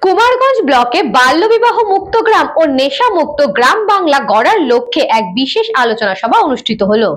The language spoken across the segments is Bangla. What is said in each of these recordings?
কুমারগঞ্জ ব্লকে বাল্যবিবাহ মুক্ত গ্রাম ও নেশা মুক্ত গ্রাম বাংলা গড়ার লক্ষ্যে এক বিশেষ আলোচনা সভা অনুষ্ঠিত হলো।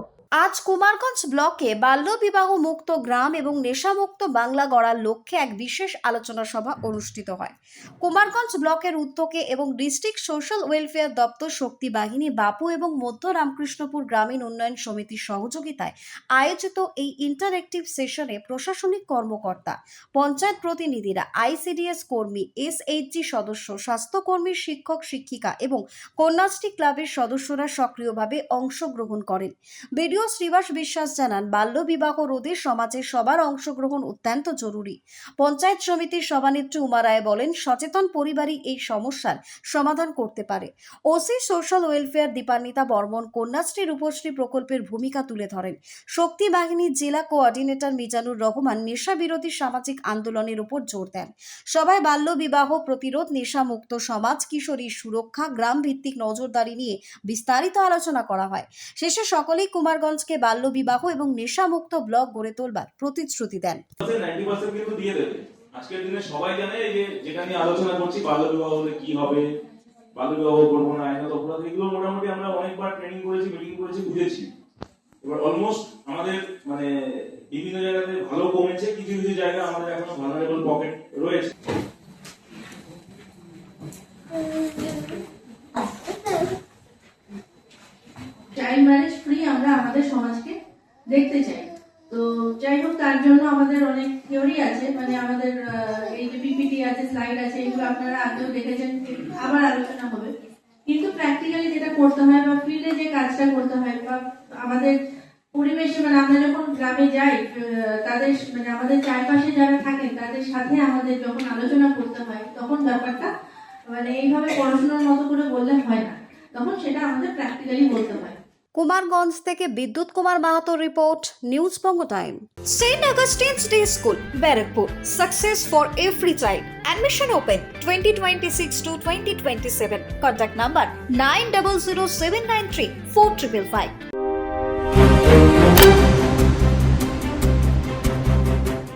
আজ কুমারগঞ্জ ব্লকে বাল্যবিবাহ মুক্ত গ্রাম এবং নেশামুক্ত বাংলা গড়ার লক্ষ্যে এক বিশেষ আলোচনা সভা অনুষ্ঠিত হয়। কুমারগঞ্জ ব্লকের উদ্যোগে এবং ডিস্ট্রিক্ট সোশ্যাল ওয়েলফেয়ার দপ্তর, শক্তি বাহিনী, বাপু এবং মধ্য রামকৃষ্ণপুর গ্রামীণ উন্নয়ন সমিতির সহযোগিতায় আয়োজিত এই ইন্টারঅ্যাক্টিভ সেশনে প্রশাসনিক কর্মকর্তা, পঞ্চায়েত প্রতিনিধিরা, আইসিডিএস কর্মী, এসএইচজি সদস্য, স্বাস্থ্যকর্মী, শিক্ষক শিক্ষিকা এবং কন্যাশ্রী ক্লাবের সদস্যরা সক্রিয়ভাবে অংশগ্রহণ করেন। ভিডিও শ্রীবাস বিশ্বাস জানান, বাল্যবিবাহ রোধে সমাজে সবার অংশগ্রহণ অত্যন্ত জরুরি। পঞ্চায়েত সমিতির সভানেত্রী উমা রায় বলেন, সচেতন পরিবারই এই সমস্যার সমাধান করতে পারে। OC social welfare Dipanwita Barman Kanyashree Rupashree প্রকল্পের ভূমিকা তুলে ধরেন। শক্তি বাহিনীর জেলা কোঅর্ডিনেটর মিজানুর রহমান নেশা বিরোধী সামাজিক আন্দোলনের উপর জোর দেন। সভায় বাল্যবিবাহ প্রতিরোধ, নেশামুক্ত সমাজ, কিশোরীর সুরক্ষা, গ্রাম ভিত্তিক নজরদারি নিয়ে বিস্তারিত আলোচনা করা হয়। শেষে সকলেই কুমারগঞ্জকে বাল্যবিবাহ এবং নেশামুক্ত ব্লক গড়ে তোলবার প্রতিশ্রুতি দেন। 90% কিন্তু দিয়ে দেবে। আজকের দিনে সবাই জানে এই যে যেটা নিয়ে আলোচনা করছি, বাল্যবিবাহ হলে কি হবে, বাল্যবিবাহ করবো না, আইনত অপরাধ, এগুলো মোটামুটি আমরা অনেকবার ট্রেনিং করেছি, মিটিং করেছি, বুঝেছি। এবার অলমোস্ট আমাদের মানে বিভিন্ন জায়গাতে ভালো কমেছে, কিছু কিছু জায়গা আমাদের এখনো ভালনারেবল পকেট রয়েছে। চাইল্ড ম্যারেজ ফ্রি আমরা আমাদের সমাজকে দেখতে চাই। তো যাই হোক, তার জন্য আমাদের অনেক থিওরি আছে, মানে আমাদের এই যে পিপিটি আছে, স্লাইড আছে, এগুলো আপনারা আগেও দেখেছেন, আবার আলোচনা হবে। কিন্তু প্র্যাকটিক্যালি যেটা করতে হয় বা ফিল্ডে যে কাজটা করতে হয় বা আমাদের পরিবেশে, মানে আমরা যখন গ্রামে যাই, তাদের মানে আমাদের চারপাশে যারা থাকেন তাদের সাথে আমাদের যখন আলোচনা করতে হয়, তখন ব্যাপারটা মানে এইভাবে পড়াশোনার মতো করে বললে হয় না, তখন সেটা আমাদের প্র্যাকটিক্যালি বলতে হয়। কুমারগঞ্জ থেকে Bidyut Kumar Mahato report, news Banga time. Saint Augustine's day school, Barrackpore, success for every child. Admission open 2026 to 2027. Contact number 900793 4555.